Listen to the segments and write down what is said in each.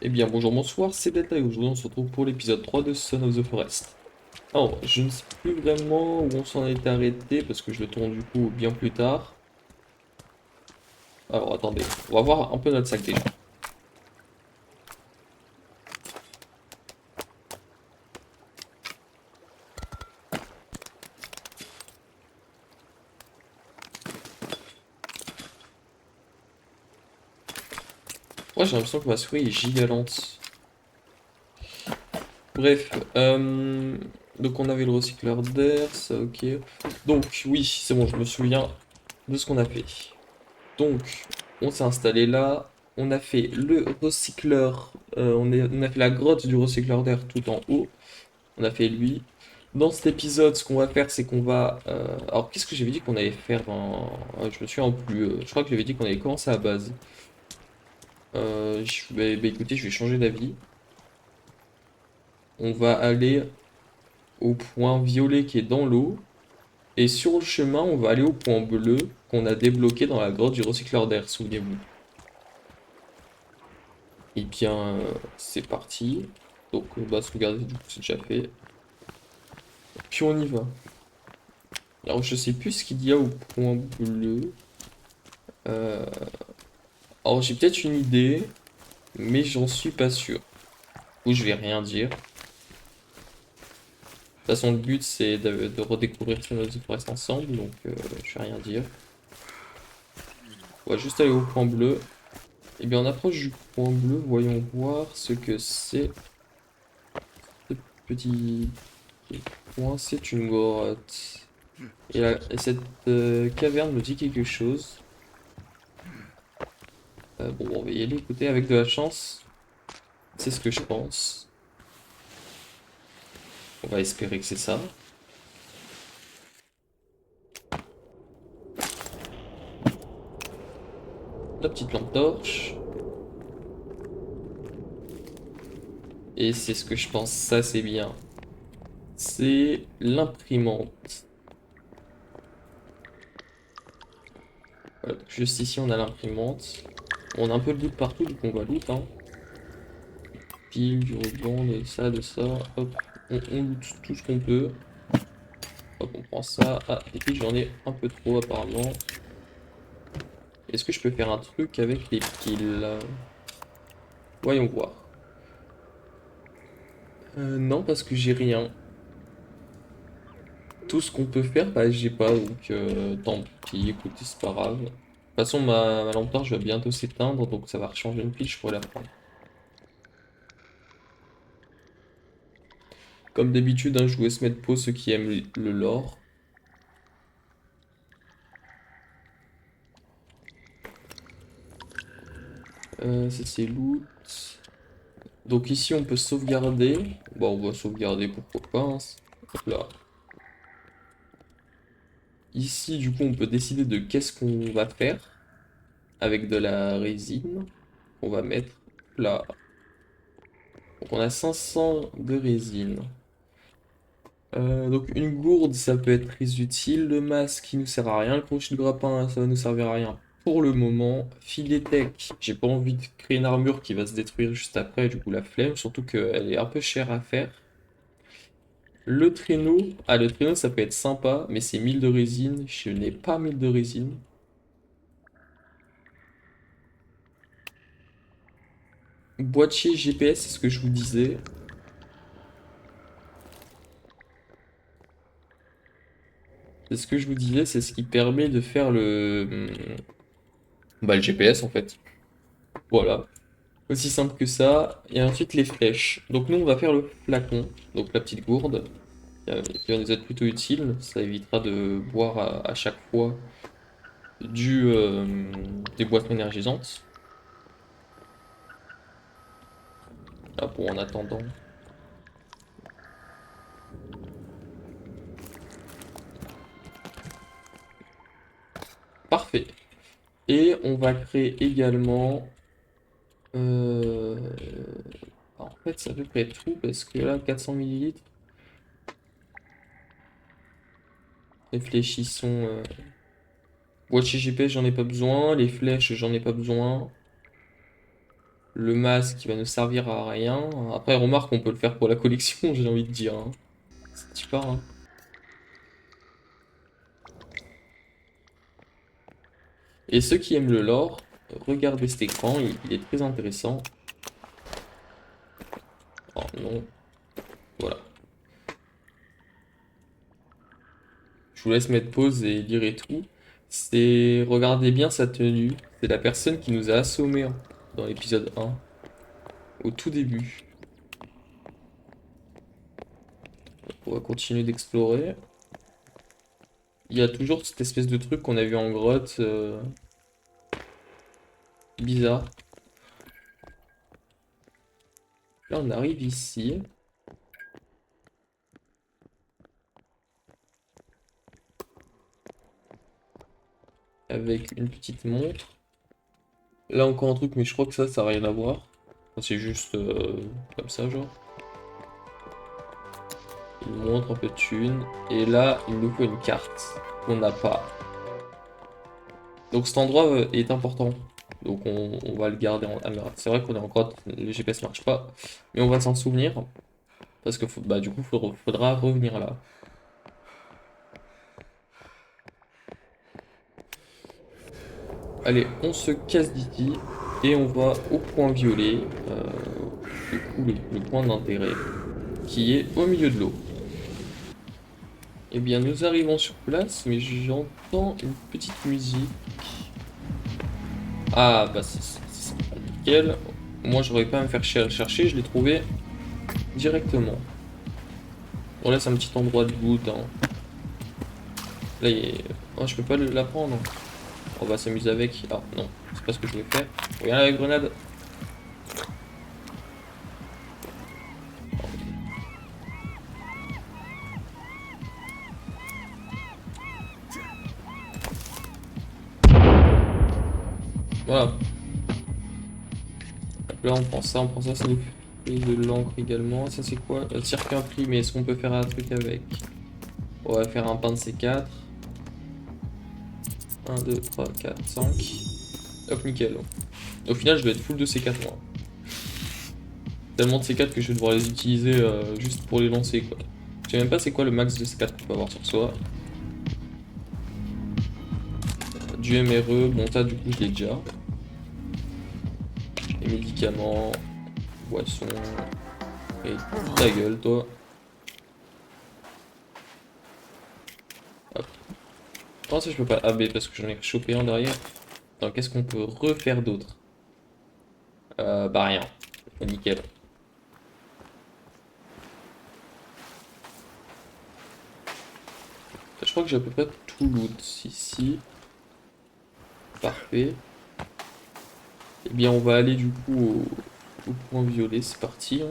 Eh bien, bonjour, bonsoir, c'est Delta et aujourd'hui on se retrouve pour l'épisode 3 de Son of the Forest. Alors, je ne sais plus vraiment où on s'en était arrêté parce que je le tourne du coup bien plus tard. Alors, attendez, on va voir un peu notre sac déjà. Moi, j'ai l'impression que ma souris est giga lente. Bref, donc on avait le recycleur d'air, ça ok. Donc, oui, c'est bon, je me souviens de ce qu'on a fait. Donc, on s'est installé là, on a fait le recycleur, on a fait la grotte du recycleur d'air tout en haut. On a fait lui. Dans cet épisode, ce qu'on va faire, c'est qu'on va. Alors, qu'est-ce que j'avais dit qu'on allait faire je me souviens plus. Je crois que j'avais dit qu'on allait commencer à la base. Écoutez, je vais changer d'avis. On va aller au point violet qui est dans l'eau. Et sur le chemin, on va aller au point bleu qu'on a débloqué dans la grotte du recycleur d'air, souvenez-vous. Et bien, c'est parti. Donc, on va sauvegarder, du coup, c'est déjà fait. Puis on y va. Alors, je sais plus ce qu'il y a au point bleu. Euh, Alors j'ai peut-être une idée, mais j'en suis pas sûr. Ou je vais rien dire. De toute façon, le but c'est de redécouvrir Son of the Forest ensemble, donc je vais rien dire. On va juste aller au point bleu. Et bien on approche du point bleu, voyons voir ce que c'est. Ce petit point, c'est une grotte. Et cette caverne me dit quelque chose. Bon, on va y aller, écoutez, avec de la chance. C'est ce que je pense. On va espérer que c'est ça. La petite lampe torche. Et c'est ce que je pense, ça c'est bien. C'est l'imprimante. Voilà, donc juste ici on a l'imprimante. On a un peu de loot partout, donc on va loot, hein. Pile, du ruban, de ça. Hop, on loot tout ce qu'on peut. Hop, on prend ça. Ah, et puis j'en ai un peu trop apparemment. Est-ce que je peux faire un truc avec les piles? Voyons voir. Non, parce que j'ai rien. Tout ce qu'on peut faire, bah j'ai pas, donc tant pis, écoutez, c'est pas grave. De toute façon, ma lampe torche va bientôt s'éteindre, donc ça va rechanger une pile, je pourrais la prendre. Comme d'habitude, hein, je vous laisse mettre pause ceux qui aiment le lore. Ça c'est loot. Donc ici on peut sauvegarder. Bon, on va sauvegarder, pourquoi pas, hein. Hop là. Ici du coup on peut décider de qu'est-ce qu'on va faire avec de la résine. On va mettre là. Donc on a 500 de résine. Donc une gourde ça peut être très utile. Le masque qui nous sert à rien. Le crochet de grappin ça va nous servir à rien pour le moment. Filet tech, j'ai pas envie de créer une armure qui va se détruire juste après, du coup la flemme, surtout qu'elle est un peu chère à faire. Le traîneau, le traîneau ça peut être sympa, mais c'est 1000 de résine, je n'ai pas 1000 de résine. Boîtier GPS, c'est ce que je vous disais. C'est ce que je vous disais, c'est ce qui permet de faire le GPS en fait. Voilà. Aussi simple que ça. Et ensuite les flèches. Donc nous on va faire le flacon, donc la petite gourde, qui va nous être plutôt utile. Ça évitera de boire à chaque fois des boissons énergisantes. Ah bon, en attendant. Parfait. Et on va créer également. euh, En fait, ça peut être tout parce que là, 400 millilitres. Réfléchissons. Boîtier GPS, j'en ai pas besoin. Les flèches, j'en ai pas besoin. Le masque qui va nous servir à rien. Après, remarque, on peut le faire pour la collection, j'ai envie de dire, hein. C'est super, hein. Et ceux qui aiment le lore, regardez cet écran, il est très intéressant. Oh non, voilà. Je vous laisse mettre pause et lire et tout. C'est, regardez bien sa tenue. C'est la personne qui nous a assommés dans l'épisode 1, au tout début. On va continuer d'explorer. Il y a toujours cette espèce de truc qu'on a vu en grotte, bizarre. Là, on arrive ici. Avec une petite montre. Là, encore un truc, mais je crois que ça n'a rien à voir. Enfin, c'est juste comme ça, genre. Une montre, un peu de thune. Et là, il nous faut une carte qu'on n'a pas. Donc cet endroit est important. Donc on va le garder en... Ah, c'est vrai qu'on est en grotte, le GPS marche pas. Mais on va s'en souvenir. Parce que bah, du coup, faudra revenir là. Allez, on se casse d'ici. Et on va au point violet. Du coup, le point d'intérêt. Qui est au milieu de l'eau. Eh bien, nous arrivons sur place. Mais j'entends une petite musique. Ah, bah c'est nickel. Moi, j'aurais pas à me faire chercher. Je l'ai trouvé directement. On laisse un petit endroit de loot, hein. Là, oh, je peux pas la prendre. On va s'amuser avec. Ah non, c'est pas ce que je voulais faire. Regarde la grenade. Voilà. Là, on prend ça, ça nous fait de l'encre également. Ça, c'est quoi? Circuit imprimé. Est-ce qu'on peut faire un truc avec? On va faire un pain de C4. 1, 2, 3, 4, 5. Hop, nickel. Au final, je vais être full de C4, moi. Tellement de C4 que je vais devoir les utiliser juste pour les lancer, quoi. Je sais même pas c'est quoi le max de C4 qu'on peut avoir sur soi. Du MRE, bon ça du coup je l'ai déjà. Les médicaments, boissons, et ta gueule toi. Hop. Comment ça je peux pas AB parce que j'en ai chopé un derrière. Attends, qu'est-ce qu'on peut refaire d'autre? Bah rien. Oh, nickel. Je crois que j'ai à peu près tout loot ici. Parfait. Eh bien on va aller du coup au point violet, c'est parti, hein.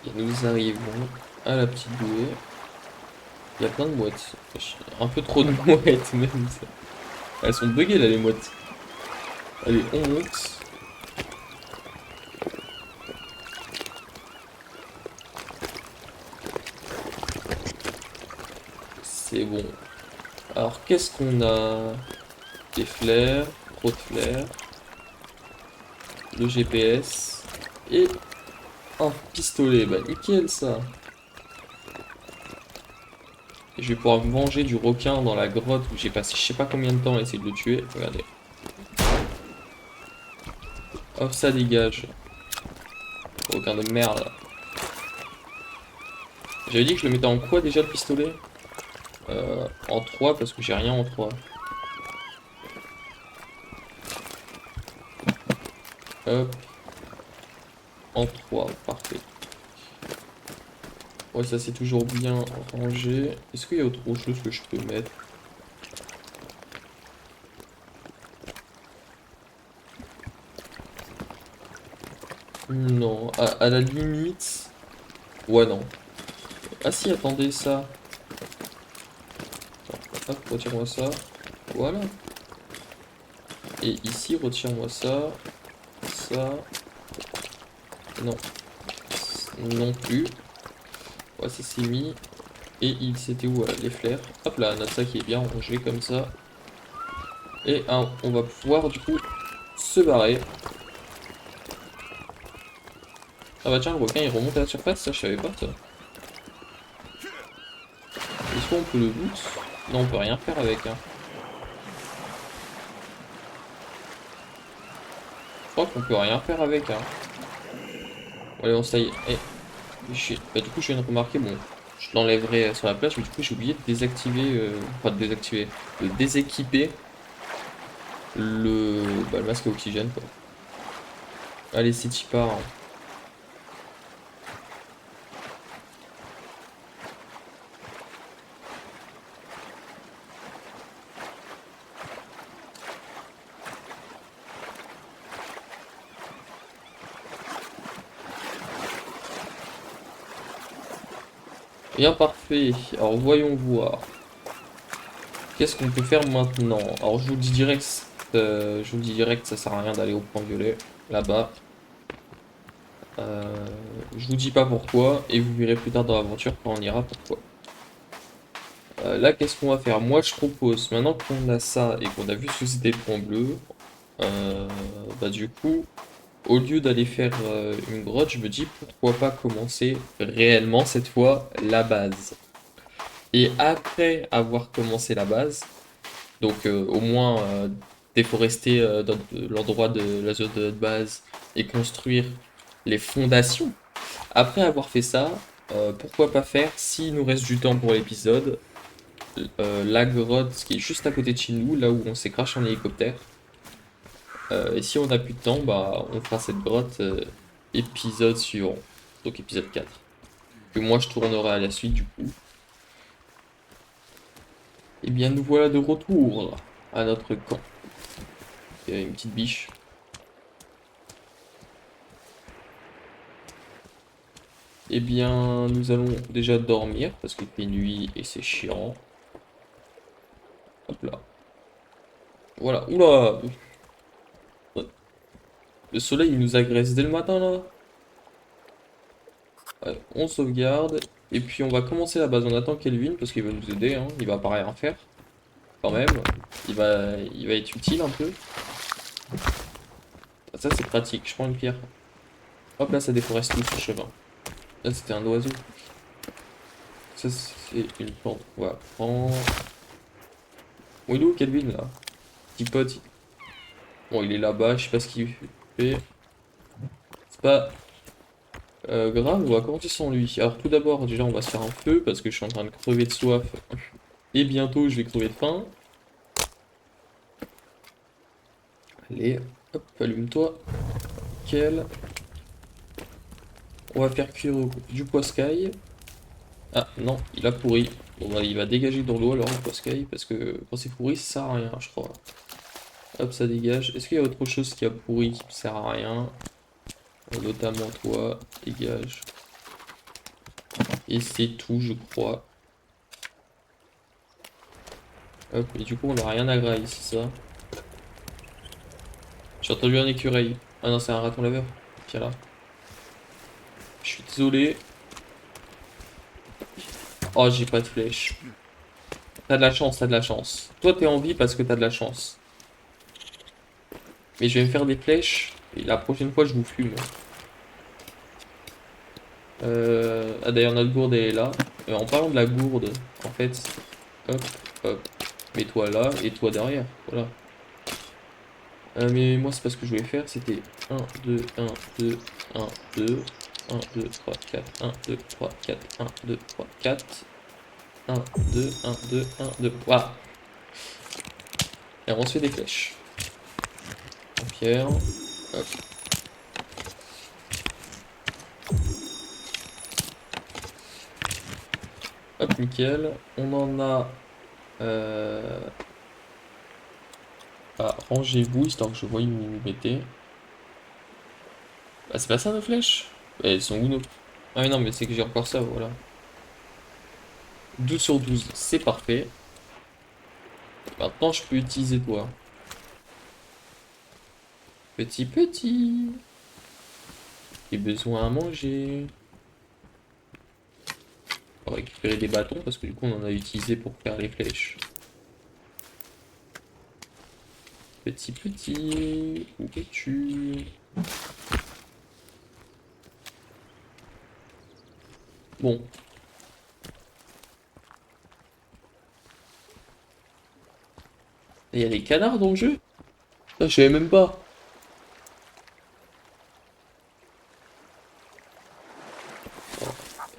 Et nous arrivons à la petite bouée. Il y a plein de mouettes. Un peu trop de mouettes même ça. Elles sont buggées là les mouettes. Allez, on monte. C'est bon. Alors qu'est-ce qu'on a? Des flares, trop de flares. Le GPS. Et un pistolet. Bah nickel ça. Et je vais pouvoir me venger du requin dans la grotte où j'ai passé je sais pas combien de temps à essayer de le tuer. Regardez. Hop, ça dégage. Requin de merde. J'avais dit que je le mettais en quoi déjà le pistolet? En 3 parce que j'ai rien en 3. Hop. En 3, parfait. Ouais, ça c'est toujours bien rangé. Est-ce qu'il y a autre chose que je peux mettre? Non, à la limite... Ouais, non. Ah si, attendez, ça. Attends, hop, retire-moi ça. Voilà. Et ici, retire-moi ça. Ça. Non. Non plus. Ouais, ça s'est mis. Et il s'était où, les flares. Hop là, notre sac est bien rangé comme ça. Et on va pouvoir, du coup, se barrer. Ah bah tiens, le requin, il remonte à la surface, ça, je savais pas, ça. Est-ce qu'on peut le loot? Non, on peut rien faire avec, hein. Je crois qu'on peut rien faire avec, hein. Allez, on ça y est. Eh, bah, du coup, je viens de remarquer, bon, je l'enlèverai sur la plage, mais du coup, j'ai oublié de désactiver, enfin de désactiver, de déséquiper le masque à oxygène, quoi. Allez, c'est y part, hein. Bien parfait. Alors, voyons voir. Qu'est-ce qu'on peut faire maintenant? Alors, je vous le dis direct, ça sert à rien d'aller au point violet, là-bas. Euh, je vous dis pas pourquoi, et vous verrez plus tard dans l'aventure quand on ira pourquoi. Là, qu'est-ce qu'on va faire? Moi, je propose, maintenant qu'on a ça et qu'on a vu ce que c'était le point bleu, euh, bah du coup, au lieu d'aller faire une grotte, je me dis pourquoi pas commencer réellement cette fois la base. Et après avoir commencé la base, donc au moins déforester l'endroit de la zone de notre base et construire les fondations. Après avoir fait ça, pourquoi pas faire, s'il nous reste du temps pour l'épisode, la grotte qui est juste à côté de chez nous, là où on s'est craché en hélicoptère. Et si on n'a plus de temps, bah on fera cette grotte épisode suivant, donc épisode 4. Que moi je tournerai à la suite du coup. Et bien nous voilà de retour à notre camp. Il y a une petite biche. Eh bien nous allons déjà dormir parce qu'il fait nuit et c'est chiant. Hop là. Voilà. Oula! Le soleil il nous agresse dès le matin là. Ouais, on sauvegarde. Et puis on va commencer la base. On attend Kelvin parce qu'il va nous aider, hein. Il va pas rien faire. Quand même. Il va être utile un peu. Ah, ça c'est pratique. Je prends une pierre. Hop là ça déforeste tout ce chemin. Là c'était un oiseau. Ça c'est une plante. On va prendre. Bon, il est où Kelvin là? Petit pote. Bon il est là-bas. Je sais pas ce qu'il fait. C'est pas grave. On va commencer sans lui. Alors tout d'abord déjà on va se faire un feu parce que je suis en train de crever de soif. Et bientôt je vais crever de faim. Allez, hop, allume-toi. Nickel. On va faire cuire du poiscaille. Ah non, il a pourri. Bon bah il va dégager dans l'eau alors le poiscaille parce que quand c'est pourri ça sert à rien je crois. Hop ça dégage. Est-ce qu'il y a autre chose qui a pourri qui ne sert à rien? Notamment toi, dégage. Et c'est tout je crois. Hop, et du coup on n'a rien à grailler, c'est ça? J'ai entendu un écureuil. Ah non c'est un raton laveur. Tiens là. Je suis désolé. Oh j'ai pas de flèche. T'as de la chance, t'as de la chance. Toi t'es en vie parce que t'as de la chance. Mais je vais me faire des flèches. Et la prochaine fois, je vous fume. Ah d'ailleurs, notre gourde elle est là. En parlant de la gourde, en fait, hop, hop. Mets-toi là et toi derrière. Voilà. Mais moi, c'est pas ce que je voulais faire. C'était 1, 2, 1, 2, 1, 2, 1, 2, 3, 4, 1, 2, 3, 4, 1, 2, 3, 4. 1, 2, 1, 2, 1, 2. Voilà. Et on se fait des flèches. En pierre. Hop. Hop, nickel. On en a. Ah, rangez-vous, histoire que je voie où vous mettez. Ah, c'est pas ça nos flèches? Elles sont où nos... Ah mais non, mais c'est que j'ai encore ça, voilà. 12 sur 12, c'est parfait. Maintenant, je peux utiliser toi. Petit. J'ai besoin à manger. On va récupérer des bâtons parce que du coup, on en a utilisé pour faire les flèches. Petit. Où es-tu? Bon. Il y a des canards dans le jeu? Ah, je savais même pas.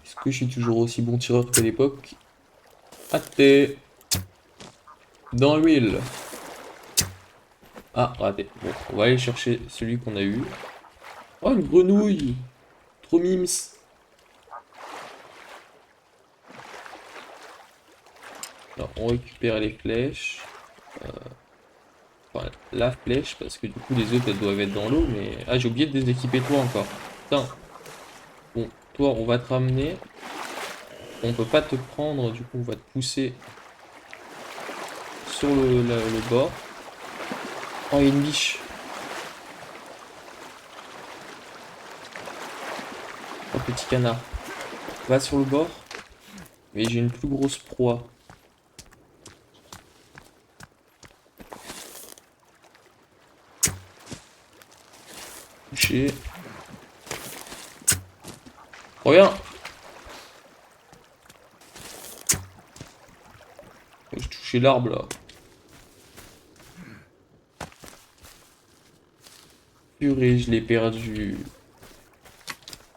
Est-ce que je suis toujours aussi bon tireur qu'à l'époque? Ah, t'es dans l'huile. Ah, raté. Bon, on va aller chercher celui qu'on a eu. Oh, une grenouille! Trop mimes! Alors, on récupère les flèches. Enfin, la flèche, parce que du coup, les autres, elles doivent être dans l'eau, mais... Ah, j'ai oublié de déséquiper toi encore. Putain. Bon, toi, on va te ramener. On peut pas te prendre, du coup, on va te pousser sur le bord. Oh, il y a une biche. Oh, petit canard. Va sur le bord. Mais j'ai une plus grosse proie. Touché. Reviens! J'ai touché l'arbre, là. Purée, je l'ai perdu.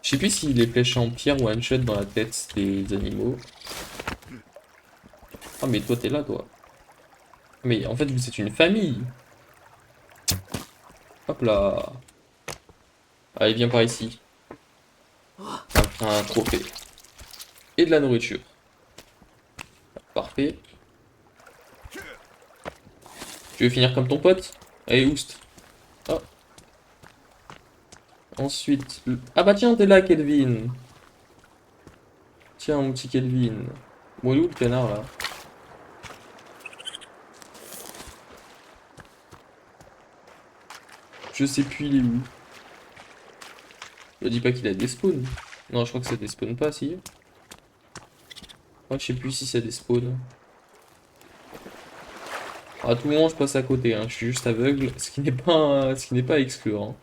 Je sais plus si les flèches en pierre ou one-shot dans la tête des animaux. Ah, mais toi, t'es là, toi. Mais en fait, vous êtes une famille. Hop là. Allez, viens par ici. Un trophée. Et de la nourriture. Parfait. Tu veux finir comme ton pote? Allez, oust. Ah. Ensuite... Ah bah tiens, t'es là, Kelvin. Tiens, mon petit Kelvin. Bon, il est où le canard, là? Je sais plus, il est où. Je dis pas qu'il a des spawns. Non, je crois que ça despawn pas, si. Moi, je sais plus si ça despawn. À tout moment, je passe à côté, hein. Je suis juste aveugle, ce qui n'est pas à exclure, hein.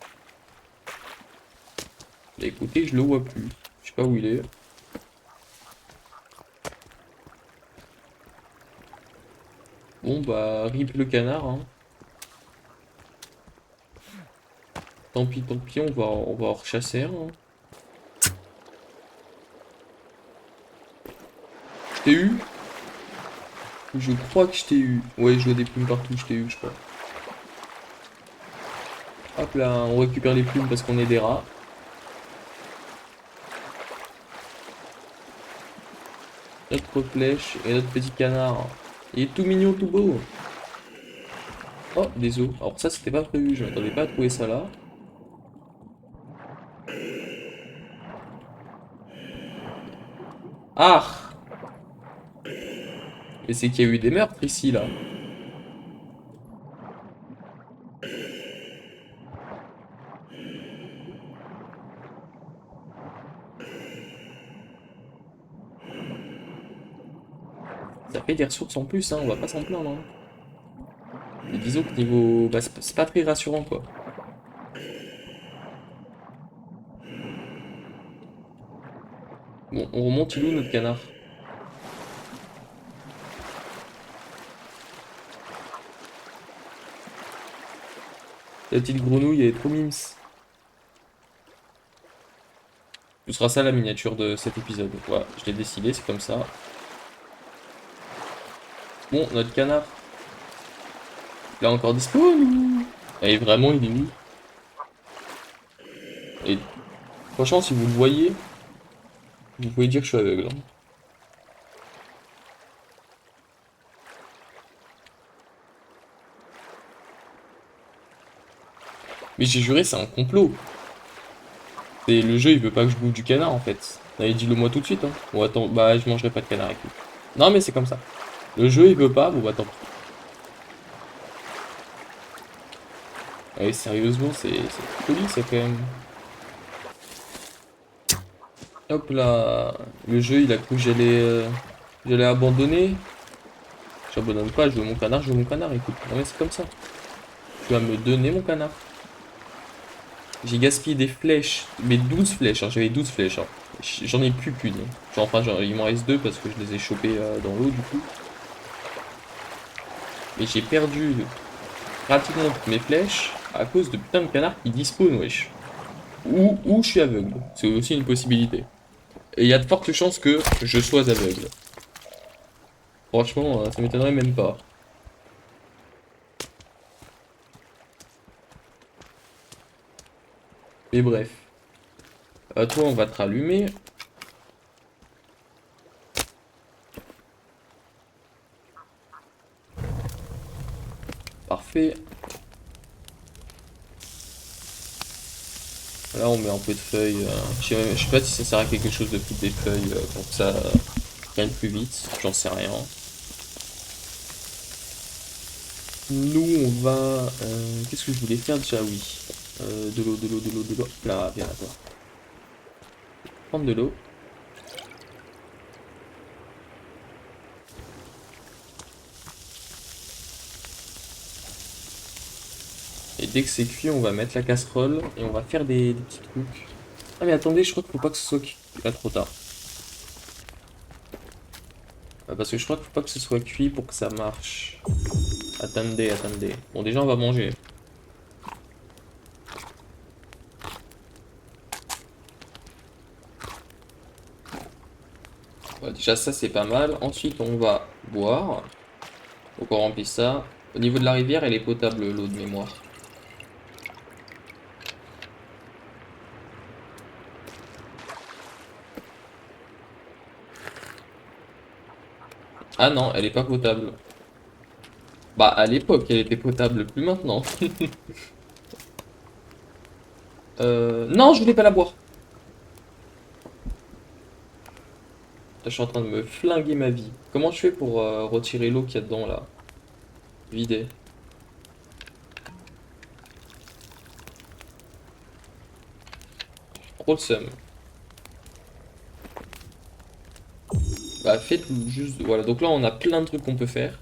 Bah, écoutez, je le vois plus. Je sais pas où il est. Bon, bah, rip le canard, hein. Tant pis, on va en rechasser un, hein. Je t'ai eu? Je crois que je t'ai eu. Ouais, je vois des plumes partout, je t'ai eu, je crois. Hop là, on récupère les plumes parce qu'on est des rats. Notre flèche et notre petit canard. Il est tout mignon, tout beau. Oh, des os. Alors ça, c'était pas prévu, je m'attendais pas à trouver ça là. Ah! Mais c'est qu'il y a eu des meurtres ici, là. Ça fait des ressources en plus, hein, on va pas s'en plaindre, hein. Et disons que niveau... Bah, c'est pas très rassurant, quoi. Bon, on remonte, il est où, notre canard? La petite grenouille, elle est trop mimes. Ce sera ça la miniature de cet épisode. Voilà, je l'ai décidé, c'est comme ça. Bon, notre canard. Il a encore des spawns. Et vraiment, il est où? Et franchement, si vous le voyez, vous pouvez dire que je suis aveugle, hein. Mais j'ai juré, c'est un complot. Et le jeu, il veut pas que je bouffe du canard, en fait. Allez, dis-le moi tout de suite, hein. Bon, attends, bah, je mangerai pas de canard, écoute. Non, mais c'est comme ça. Le jeu, il veut pas, bon, bah, tant pis. Allez, sérieusement, c'est poli, ça, quand même. Hop là. Le jeu, il a cru que j'allais abandonner. J'abandonne pas, je veux mon canard, je veux mon canard, écoute. Non, mais c'est comme ça. Tu vas me donner mon canard. J'ai gaspillé des flèches, mais 12 flèches, hein, j'avais 12 flèches. Hein. J'en ai plus qu'une. Il m'en reste deux parce que je les ai chopées dans l'eau du coup. Mais j'ai perdu pratiquement toutes mes flèches à cause de putain de canards qui dispawnent, wesh. Ou je suis aveugle, c'est aussi une possibilité. Et il y a de fortes chances que je sois aveugle. Franchement, ça m'étonnerait même pas. Mais bref. Toi, on va te rallumer. Parfait. Là, on met un peu de feuilles. Je sais pas si ça sert à quelque chose de foutre des feuilles pour que ça gagne plus vite. J'en sais rien. Nous, on va... qu'est-ce que je voulais faire déjà? Oui. De l'eau, de l'eau, de l'eau, de l'eau. Là, viens là, toi. Prendre de l'eau. Et dès que c'est cuit, on va mettre la casserole et on va faire des petits trucs. Ah mais attendez, je crois qu'il faut pas que ce soit cuit. Ah, trop tard. Parce que je crois qu'il faut pas que ce soit cuit pour que ça marche. Attendez, attendez. Bon, déjà, on va manger. Ouais, déjà, ça, c'est pas mal. Ensuite, on va boire. Donc, on remplit ça. Au niveau de la rivière, elle est potable, l'eau de mémoire. Ah non, elle est pas potable. Bah, à l'époque, elle était potable, plus maintenant. Non, je voulais pas la boire. Je suis en train de me flinguer ma vie. Comment je fais pour retirer l'eau qu'il y a dedans, là? Vider. Trop le seum. Bah, faites juste... Voilà, donc là, on a plein de trucs qu'on peut faire.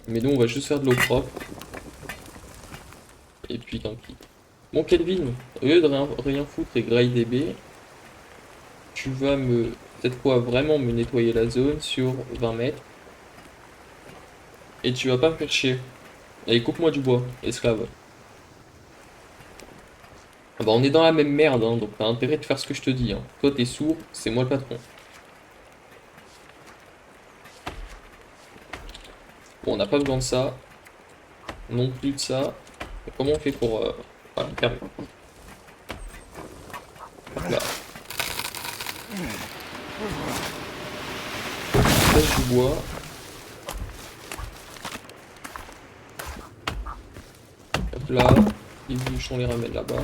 Mais nous, on va juste faire de l'eau propre. Et puis, tant pis. Bon, Kelvin, au lieu de rien foutre et grailler des baies, tu vas me... Peut-être quoi, vraiment me nettoyer la zone sur 20 mètres. Et tu vas pas me faire chier. Allez, coupe-moi du bois, esclave. Ah bah, on est dans la même merde, hein, donc t'as intérêt de faire ce que je te dis. Hein. Toi, t'es sourd, c'est moi le patron. Bon, on n'a pas besoin de ça. Non plus de ça. Mais comment on fait pour... Voilà, fermer. Là. Pêche du bois. Hop là. Les bûches, on les ramène là-bas.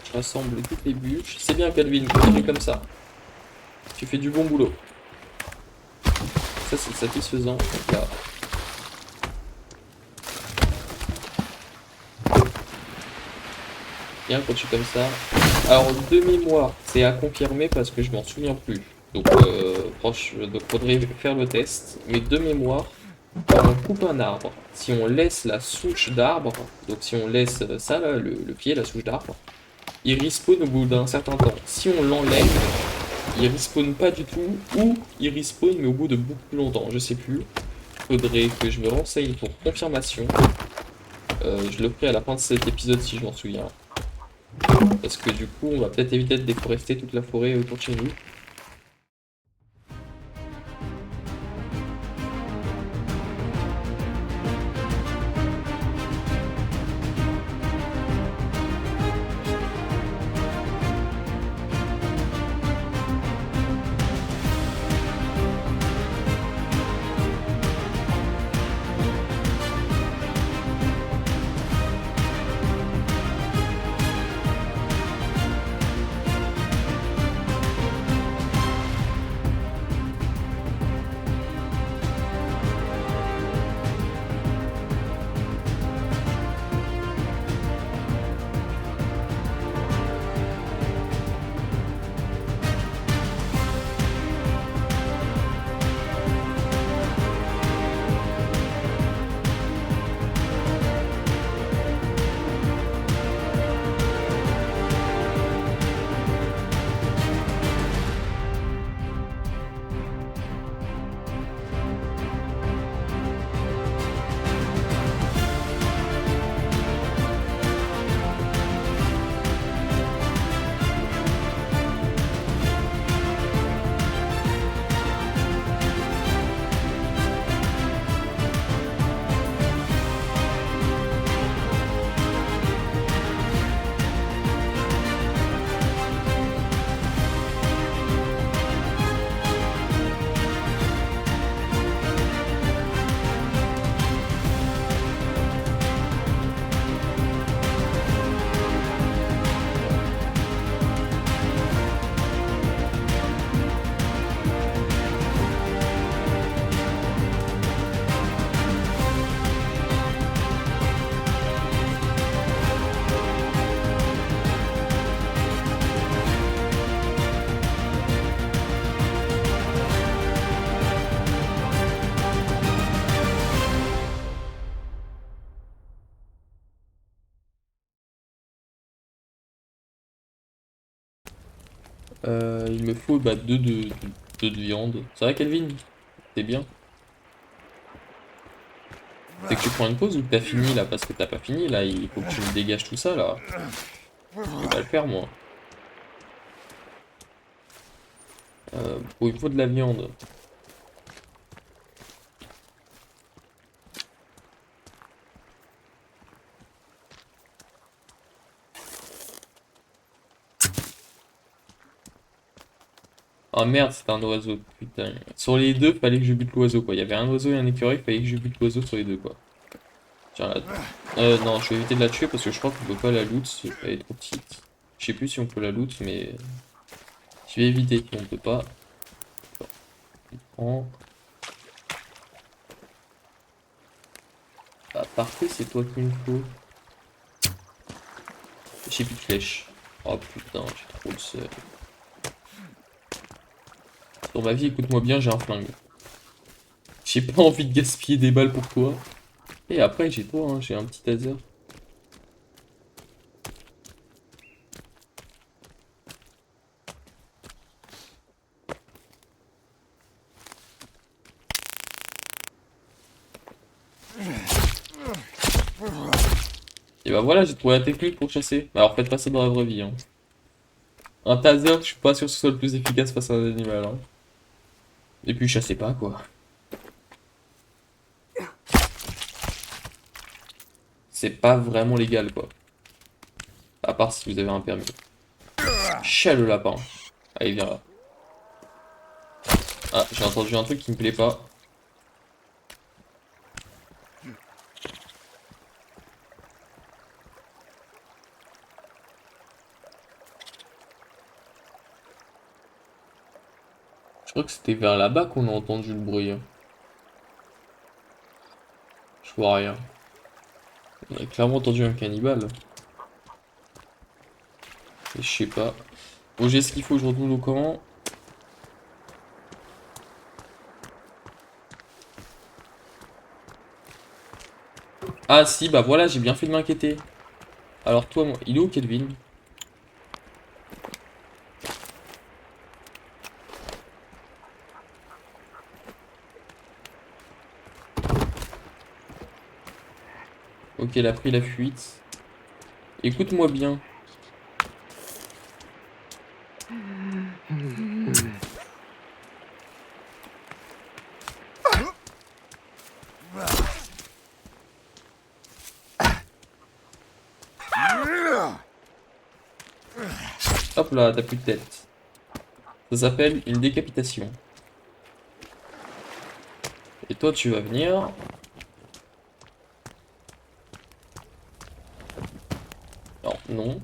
Je rassemble toutes les bûches. C'est bien, Calvin, continue comme ça. Tu fais du bon boulot. Ça, c'est satisfaisant. Donc là. Bien, continue comme ça. Alors, de mémoire, c'est à confirmer parce que je m'en souviens plus. Donc, franchement, donc faudrait faire le test. Mais de mémoire, quand on coupe un arbre, si on laisse la souche d'arbre, donc si on laisse ça, là, le pied, la souche d'arbre, il respawn au bout d'un certain temps. Si on l'enlève, il respawn pas du tout, ou il respawn mais au bout de beaucoup plus longtemps, je sais plus. Faudrait que je me renseigne pour confirmation. Je le ferai à la fin de cet épisode si je m'en souviens. Parce que du coup, on va peut-être éviter de déforester toute la forêt autour de chez nous. Il me faut bah, deux de viande. Ça va, Kelvin? C'est bien. C'est que tu prends une pause ou que t'as fini là? Parce que t'as pas fini là, il faut que tu me dégages tout ça là. Je peux pas le faire moi. Bon, il faut de la viande. Ah merde, c'est un oiseau, putain. Sur les deux, fallait que je bute l'oiseau quoi. Il y avait un oiseau et un écureuil, fallait que je bute l'oiseau sur les deux quoi. Tiens, là. Non, je vais éviter de la tuer parce que je crois qu'on peut pas la loot, elle est trop petite. Je sais plus si on peut la loot, mais je vais éviter. On peut pas. On prend. Ah, parfait, c'est toi qu'il me faut. J'ai plus de flèches. Oh putain, j'ai trop le seum. Dans ma vie, écoute-moi bien, j'ai un flingue. J'ai pas envie de gaspiller des balles pour toi. Et après, j'ai toi, hein, j'ai un petit taser. Et bah voilà, j'ai trouvé la technique pour chasser. Alors faites pas ça dans la vraie vie. Hein. Un taser, je suis pas sûr que ce soit le plus efficace face à un animal. Hein. Et puis chassez pas, quoi. C'est pas vraiment légal, quoi. À part si vous avez un permis. Chat le lapin. Allez, viens là. Ah, j'ai entendu un truc qui me plaît pas. Je crois que c'était vers là-bas qu'on a entendu le bruit. Hein. Je vois rien. On a clairement entendu un cannibale. Et je sais pas. Bon, j'ai ce qu'il faut, je retourne au camp. Ah si, bah voilà, j'ai bien fait de m'inquiéter. Alors toi, moi, il est où Kelvin? Ok, elle a pris la fuite. Écoute-moi bien. Hop là, t'as plus de tête. Ça s'appelle une décapitation. Et toi, tu vas venir. Non, non.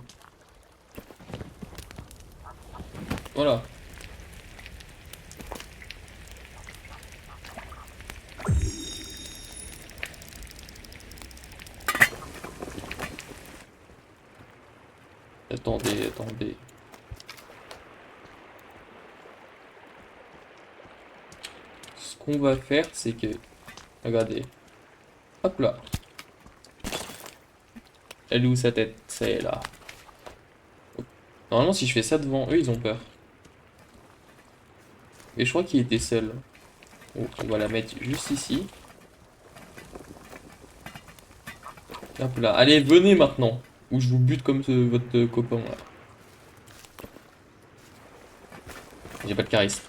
Voilà. Attendez, attendez. Ce qu'on va faire, c'est que... Regardez. Hop là. Elle est où sa tête? C'est là. Normalement, si je fais ça devant eux, ils ont peur. Mais je crois qu'il était seul. Oh, on va la mettre juste ici. Hop là. Allez, venez maintenant. Ou je vous bute comme votre copain là. J'ai pas de charisme.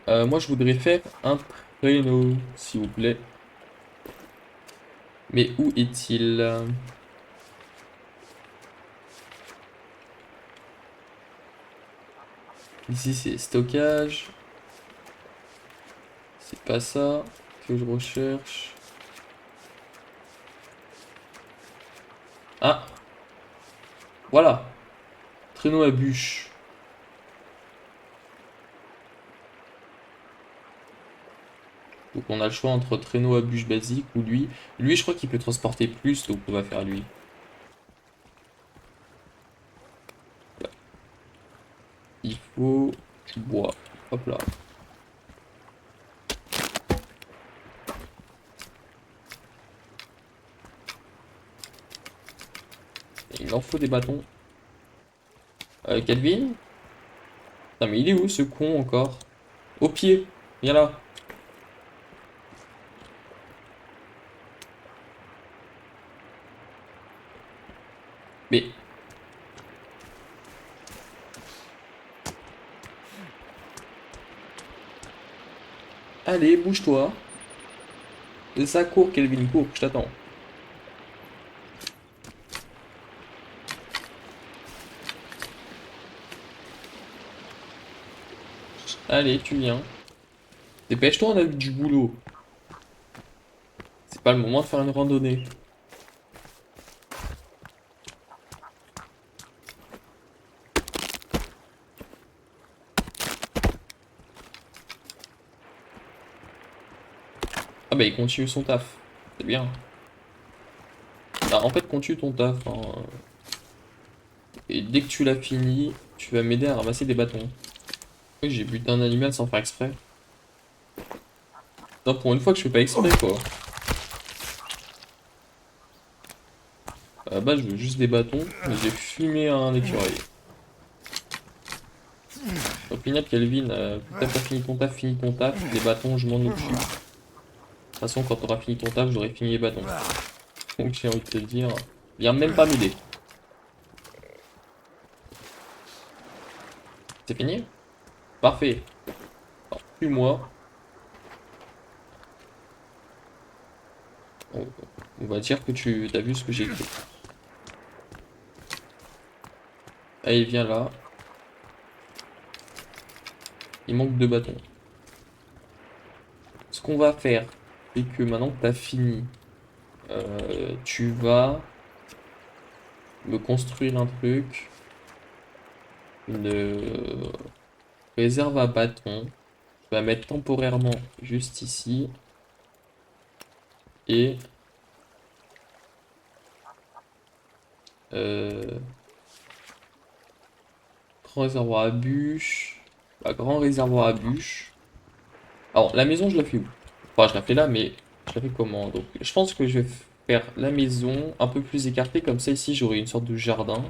Moi, je voudrais faire un traîneau, s'il vous plaît. Mais où est-il? Ici, c'est stockage. C'est pas ça que je recherche. Ah, voilà. Traîneau à bûche. Donc on a le choix entre traîneau à bûche basique ou lui. Lui, je crois qu'il peut transporter plus, donc on va faire lui. Il faut du bois. Hop là. Il en faut des bâtons. Calvin? Putain, mais il est où ce con encore? Au pied, viens là. Mais, allez, bouge-toi. Et ça court, Calvin, cours, je t'attends. Allez, tu viens. Dépêche-toi, on a du boulot. C'est pas le moment de faire une randonnée. Ah bah il continue son taf. C'est bien. Bah, en fait, continue ton taf, hein. Et dès que tu l'as fini, tu vas m'aider à ramasser des bâtons. Oui, j'ai buté un animal sans faire exprès. Non, pour une fois que je fais pas exprès, quoi. À la base, je veux juste des bâtons, mais j'ai fumé un écureuil. Opinable Kelvin, t'as pas fini ton taf, finis ton taf. Les bâtons, je m'en occupe. De toute façon, quand t'auras fini ton taf, j'aurai fini les bâtons. Donc j'ai envie de te dire, viens même pas m'aider. C'est fini? Parfait. Alors, suis-moi. On on va dire que tu as vu ce que j'ai écrit. Allez, viens là. Il manque 2 bâtons. Ce qu'on va faire, c'est que maintenant que tu as fini, tu vas me construire un truc, une réserve à bâtons. Je vais mettre temporairement juste ici. Et euh, grand réservoir à bûches. Bah, grand réservoir à bûches. Alors, la maison, je la fais où? Enfin, je la fais là, mais je la fais comment? Donc, je pense que je vais faire la maison un peu plus écartée. Comme ça, ici, j'aurai une sorte de jardin.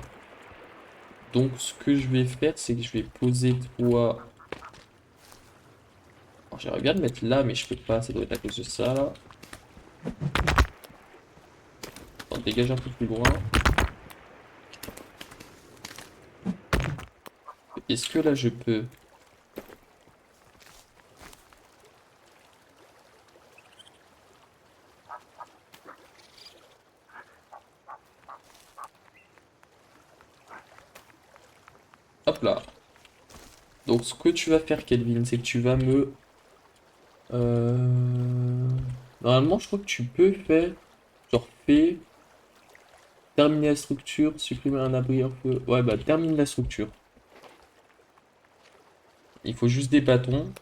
Donc, ce que je vais faire, c'est que je vais poser toi. Alors, j'aimerais bien le mettre là, mais je peux pas. Ça doit être à cause de ça, là. Attends, dégage un peu plus loin. Est-ce que là, je peux... Hop là. Donc, ce que tu vas faire, Kelvin, c'est que tu vas me... Normalement, je crois que tu peux faire... Genre, fais... Terminer la structure, supprimer un abri en feu. Ouais, bah, termine la structure. Il faut juste des bâtons.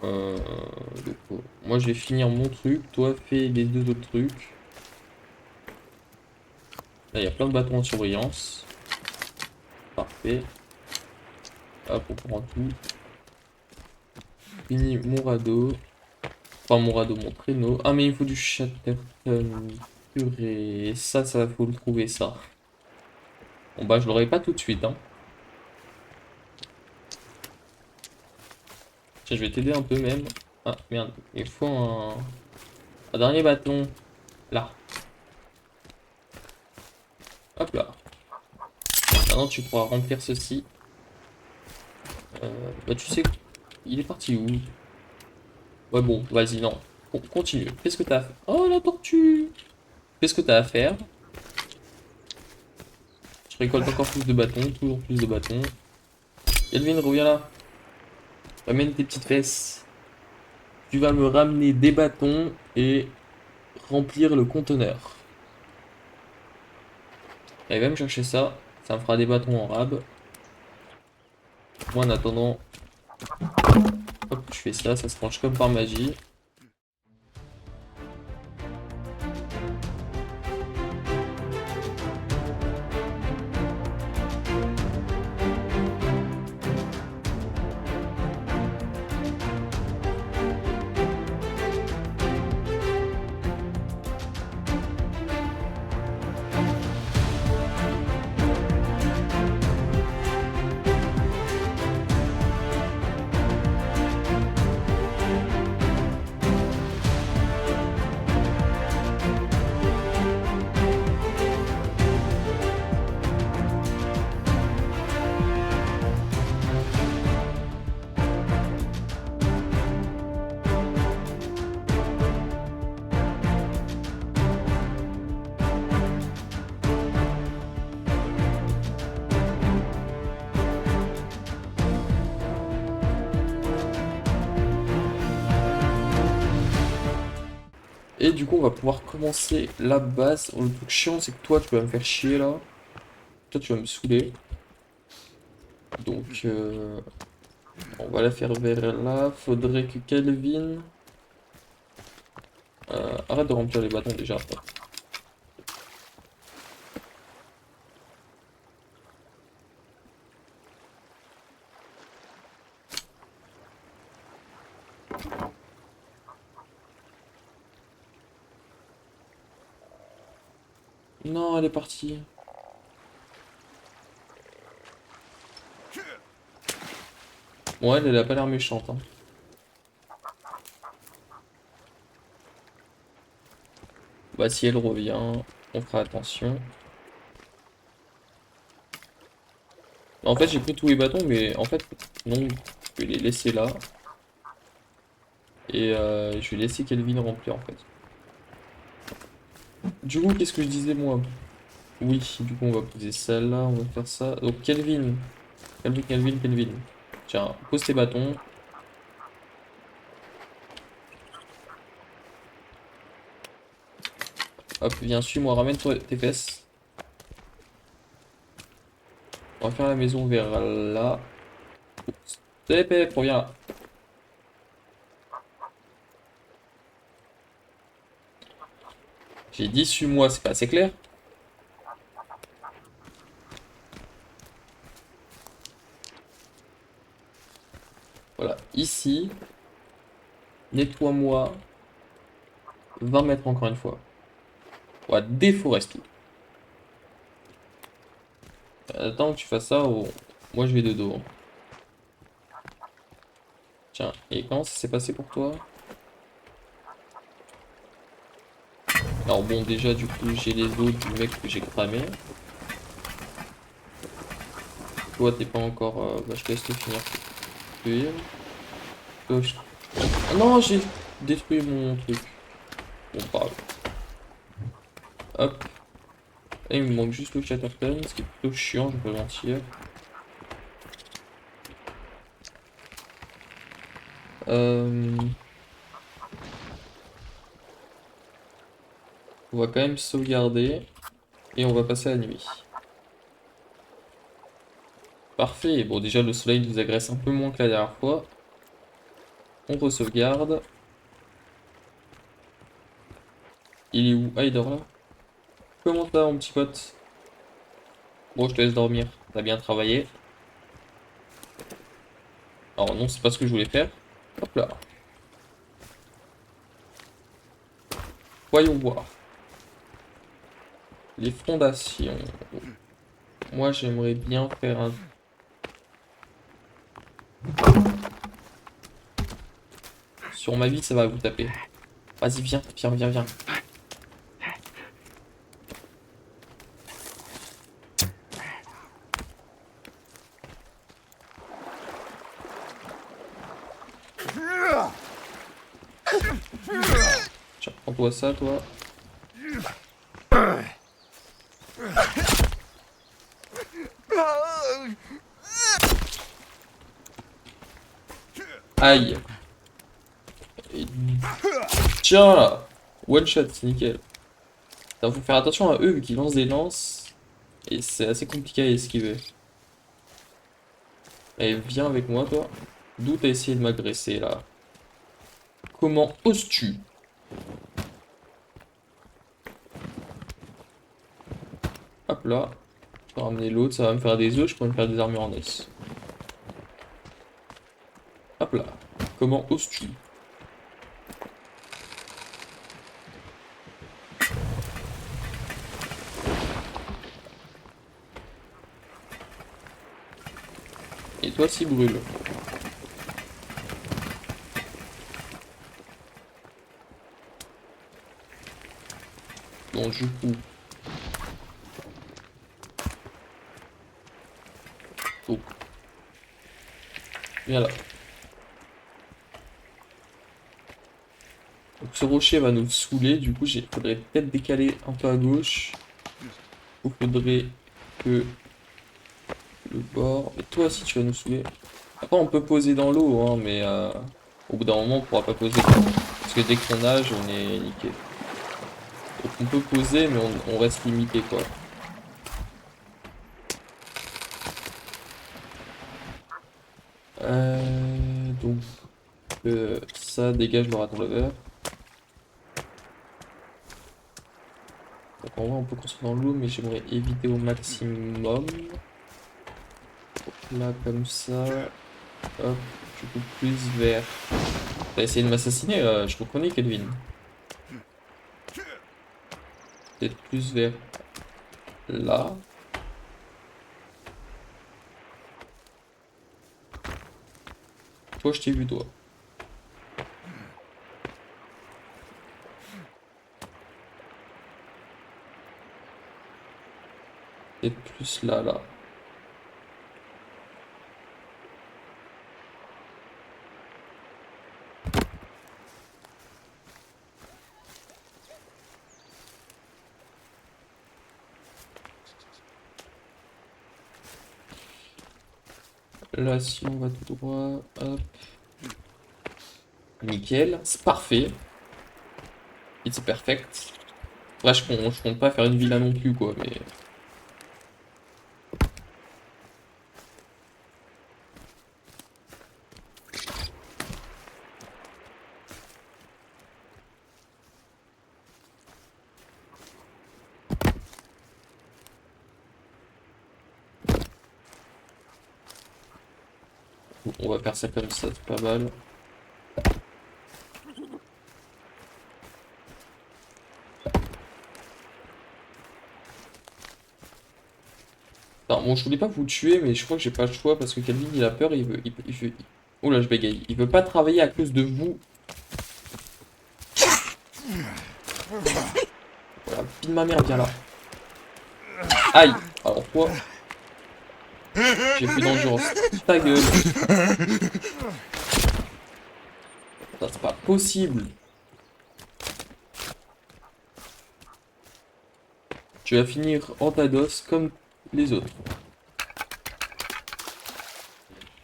Moi, je vais finir mon truc. Toi, fais les 2 autres trucs. Là, il y a plein de bâtons en surveillance. Parfait. Hop, on prend tout. Fini mon radeau. Enfin, mon radeau, mon traîneau. Ah, mais il faut du Chatterton. Purée. Ça, faut le trouver, ça. Bon, bah, je l'aurai pas tout de suite, hein. Tiens, je vais t'aider un peu, même. Ah, merde. Il faut un dernier bâton. Là. Hop là. Maintenant, tu pourras remplir ceci. Bah, tu sais, il est parti où? Ouais, bon, vas-y, non. Continue. Fais ce que t'as à faire. Oh, la tortue! Fais ce que t'as à faire. Je récolte encore plus de bâtons, toujours plus de bâtons. Elvin, reviens là. Ramène tes petites fesses. Tu vas me ramener des bâtons et remplir le conteneur. Allez, va me chercher ça. Ça me fera des bâtons en rab. Moi, en attendant, hop, je fais ça. Ça se range comme par magie. Et du coup, on va pouvoir commencer la base. Le truc chiant, c'est que toi, tu vas me faire chier là. Toi, tu vas me saouler. Donc, on va la faire vers là. Faudrait que Kelvin... arrête de remplir les bâtons déjà. Non, elle est partie. Bon, elle a pas l'air méchante, hein. Bah, si elle revient, on fera attention. En fait, j'ai pris tous les bâtons, mais en fait, non, je vais les laisser là. Et je vais laisser Kelvin remplir, en fait. Du coup, qu'est-ce que je disais, moi? Oui, du coup, on va poser ça là, on va faire ça. Donc, Kelvin. Kelvin. Tiens, pose tes bâtons. Hop, viens, suis-moi, ramène-toi tes fesses. On va faire la maison vers là. Pep, reviens là. J'ai dit suis-moi, c'est pas assez clair? Voilà, ici. Nettoie-moi 20 mètres encore une fois. On va déforester tout. Attends que tu fasses ça, moi je vais de dos, hein. Tiens, et comment ça s'est passé pour toi? Alors bon, déjà du coup j'ai les os du mec que j'ai cramé. Toi t'es pas encore... bah, je te laisse te finir. Cueillir. Toi, ah non, j'ai détruit mon truc. Bon, pas grave. Hop. Et il me manque juste le Chatterton, ce qui est plutôt chiant, je peux mentir. Euh... On va quand même sauvegarder. Et on va passer à la nuit. Parfait. Bon, déjà, le soleil nous agresse un peu moins que la dernière fois. On re-sauvegarde. Il est où? Ah, il dort là. Comment ça, mon petit pote? Bon, je te laisse dormir. T'as bien travaillé. Alors non, c'est pas ce que je voulais faire. Hop là. Voyons voir. Les fondations. Moi, j'aimerais bien faire un... Sur ma vie, ça va vous taper. Vas-y, viens. Tiens, prends-toi ça, toi. Aïe. Et... Tiens là. One shot, c'est nickel. Il faut faire attention à eux vu qu'ils lancent des lances. Et c'est assez compliqué à esquiver. Allez, viens avec moi, toi. D'où t'as essayé de m'agresser là? Comment oses-tu? Hop là. Je peux ramener l'autre, ça va me faire des œufs, je peux me faire des armures en os. Hop là. Comment oses-tu? Et toi, s'il brûle. Donc, du coup. Oh. Viens là. Donc, ce rocher va nous saouler. Du coup, il faudrait peut-être décaler un peu à gauche. Il faudrait que le bord. Et toi aussi, tu vas nous saouler. Après, on peut poser dans l'eau, hein, mais au bout d'un moment, on pourra pas poser. Parce que dès qu'on nage, on est niqué. Donc on peut poser, mais on reste limité, quoi. Donc, ça dégage le raton laveur. Donc en vrai, on peut construire dans l'eau, mais j'aimerais éviter au maximum. Là, comme ça. Hop, du coup, plus vers. T'as essayé de m'assassiner, je reconnais, Kelvin. Peut-être plus vers là. Toi, je t'ai vu, toi. Peut-être plus là, là. Là, si on va tout droit, hop. Nickel, c'est parfait. It's perfect. Là, je compte pas faire une villa non plus, quoi, mais... On va faire ça comme ça, c'est pas mal. Non, bon, je voulais pas vous tuer, mais je crois que j'ai pas le choix parce que Calvin il a peur, il veut. Oh là, je bégaye. Il veut pas travailler à cause de vous. Voilà, pile ma mère, viens là. Aïe! Alors toi, j'ai plus d'endurance. Ta gueule! Ça, c'est pas possible! Tu vas finir en tados comme les autres.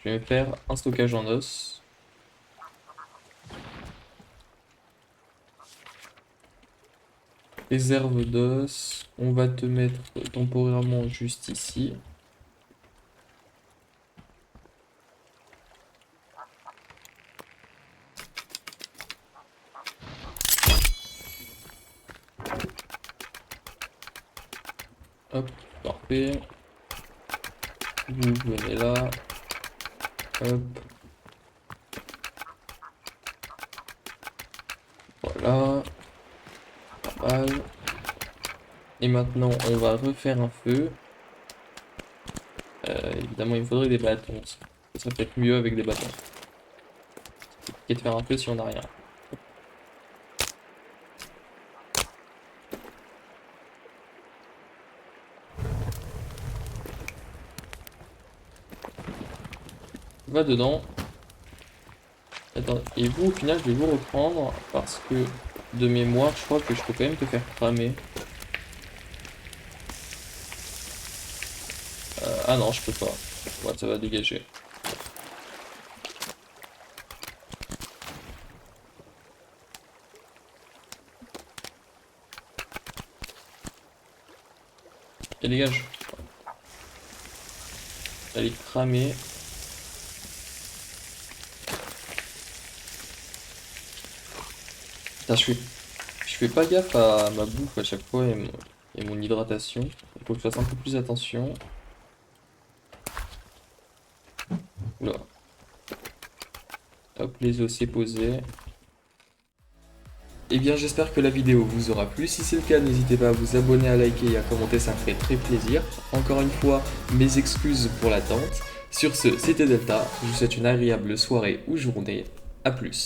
Je vais faire un stockage en os. Réserve d'os. On va te mettre temporairement juste ici. Hop, parfait. Vous venez là. Hop. Voilà. Pas mal. Et maintenant, on va refaire un feu. Évidemment, il me faudrait des bâtons. Ça serait peut-être mieux avec des bâtons. C'est compliqué de faire un feu si on n'a rien. Va dedans. Attends, et vous, au final, je vais vous reprendre parce que de mémoire, je crois que je peux quand même te faire cramer. Ah non, je peux pas. Ouais, ça va dégager. Et dégage. Elle est cramée. Putain, je fais pas gaffe à ma bouffe à chaque fois et mon hydratation. Il faut que je fasse un peu plus attention. Oula. Hop, les os c'est posé. Eh bien, j'espère que la vidéo vous aura plu. Si c'est le cas, n'hésitez pas à vous abonner, à liker et à commenter, ça me ferait très plaisir. Encore une fois, mes excuses pour l'attente. Sur ce, c'était Delta. Je vous souhaite une agréable soirée ou journée. A plus.